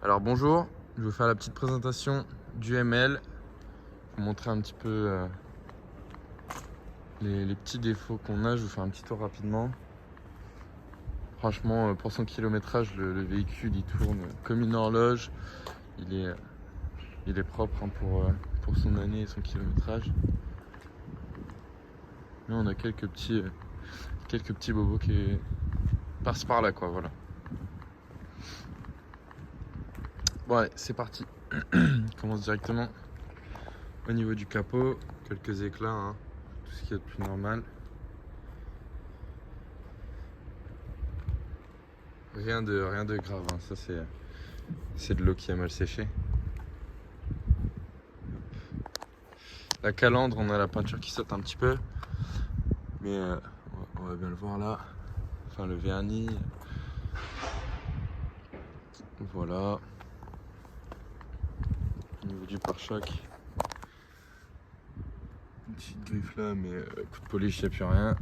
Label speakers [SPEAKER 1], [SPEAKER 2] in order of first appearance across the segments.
[SPEAKER 1] Alors bonjour, je vais vous faire la petite présentation du ML, vous montrer un petit peu les petits défauts qu'on a. Je vais vous faire un petit tour rapidement. Franchement, pour son kilométrage, le véhicule il tourne comme une horloge. Il est propre hein, pour son année et son kilométrage. Mais on a quelques petits bobos qui passent par là, quoi, voilà. Bon allez, c'est parti. On commence directement au niveau du capot. Quelques éclats, hein, tout ce qu'il y a de plus normal. Rien de grave, hein. Ça c'est de l'eau qui a mal séché. La calandre, on a la peinture qui saute un petit peu. Mais on va bien le voir là. Enfin le vernis. Voilà. Au niveau du pare-choc. Une petite griffe là, mais coup de polish, il n'y a plus rien.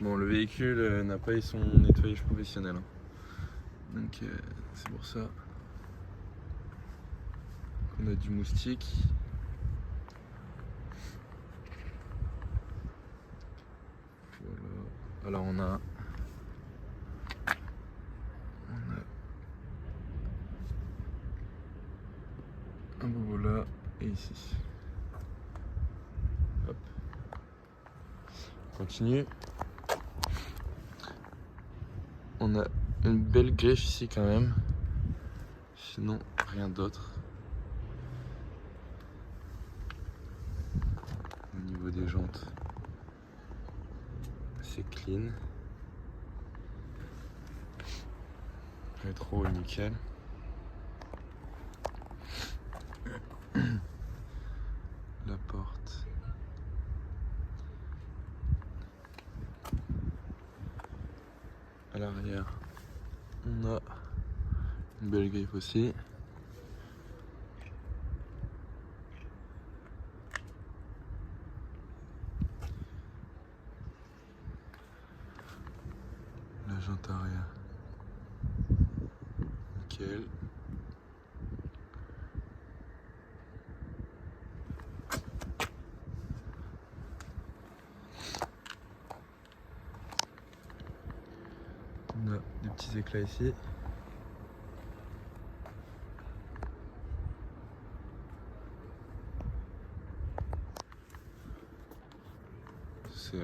[SPEAKER 1] Bon, le véhicule n'a pas eu son nettoyage professionnel, hein. Donc c'est pour ça qu'on a du moustique. Voilà. Alors on a un bobo là et ici. Hop. On continue. On a une belle griffe ici quand même. Sinon, rien d'autre. Au niveau des jantes, c'est clean. Rétro, nickel. La porte. À l'arrière, on a une belle griffe aussi. La jante arrière, nickel. On a des petits éclats ici. C'est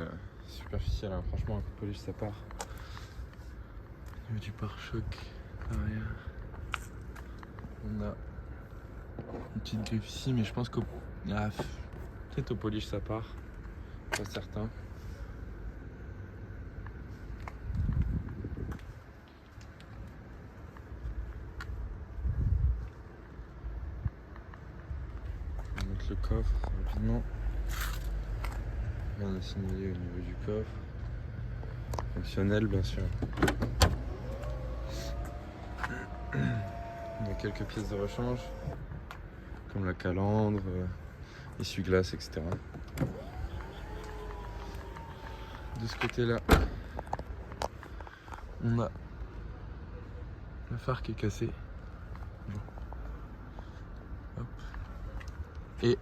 [SPEAKER 1] superficiel, hein. Franchement, un coup de polish ça part. Au niveau du pare-choc arrière, on a une petite griffe ici, mais je pense qu'au peut-être au polish ça part, pas certain. On va mettre le coffre rapidement. Rien à signaler au niveau du coffre. Fonctionnel bien sûr. On a quelques pièces de rechange, comme la calandre, essuie-glace, etc. De ce côté-là, on a le phare qui est cassé. Bon. Hop. Et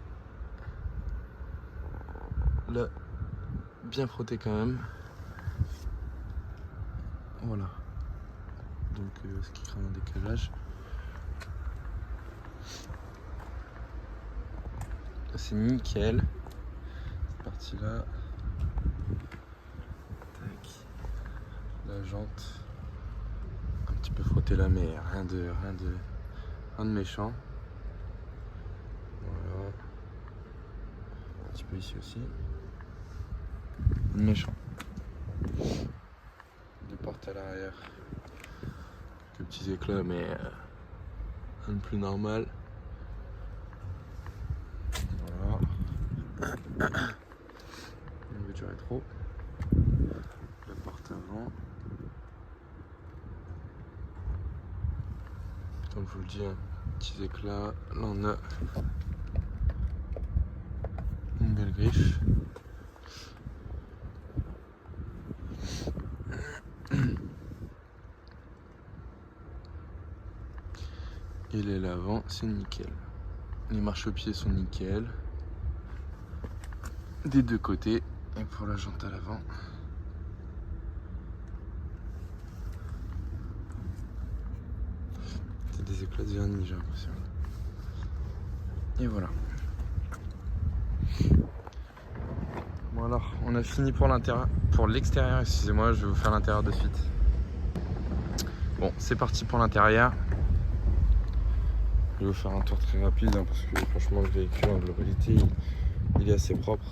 [SPEAKER 1] là, bien frotté quand même. Voilà. Donc ce qui crée un décalage. C'est nickel. Cette partie-là. Tac. La jante. Un petit peu frotté là, mais rien de méchant. Voilà. Un petit peu ici aussi. Rien de méchant. Deux portes à l'arrière. Quelques petits éclats, mais rien de plus normal. Voilà. Au niveau du rétro. La porte avant. Comme je vous le dis, hein, petits éclats. Là on a une belle griffe. Et les l'avant, c'est nickel. Les marchepieds sont nickel. Des deux côtés. Et pour la jante à l'avant. C'est des éclats de vernis, j'ai l'impression. Et voilà. Bon alors, on a fini pour l'intérieur, pour l'extérieur, excusez-moi, je vais vous faire l'intérieur de suite. Bon, c'est parti pour l'intérieur. Je vais vous faire un tour très rapide hein, parce que franchement le véhicule en globalité il est assez propre.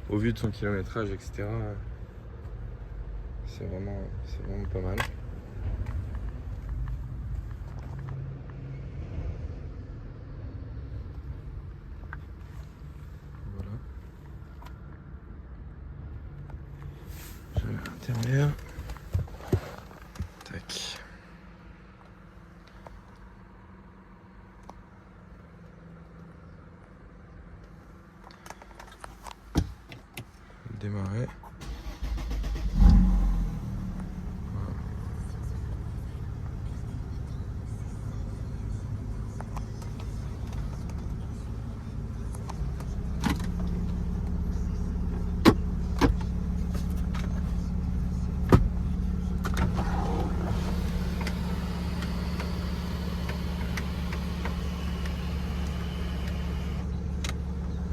[SPEAKER 1] Au vu de son kilométrage, etc. C'est vraiment pas mal. Voilà. J'ai l'intérieur. Tac. Démarrer. Voilà.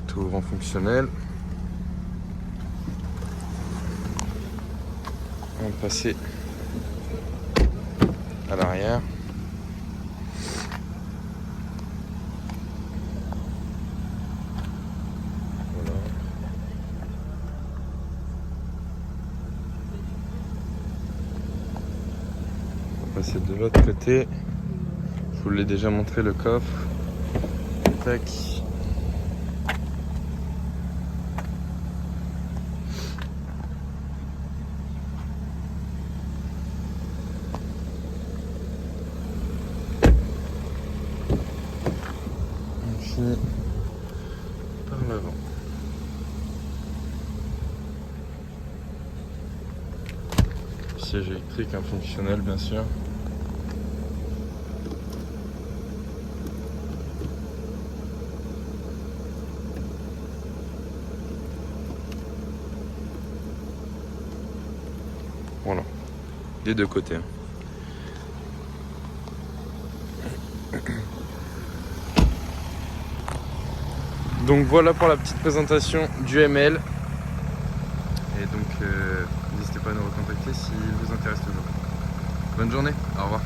[SPEAKER 1] Tout ouvre en fonctionnel. On va passer à l'arrière. Voilà. On va passer de l'autre côté. Je vous l'ai déjà montré le coffre. Tac. Par l'avant. Siège électrique, un fonctionnel bien sûr. Voilà, des deux côtés. Donc voilà pour la petite présentation du ML. Et donc n'hésitez pas à nous recontacter s'il vous intéresse toujours. Bonne journée, au revoir.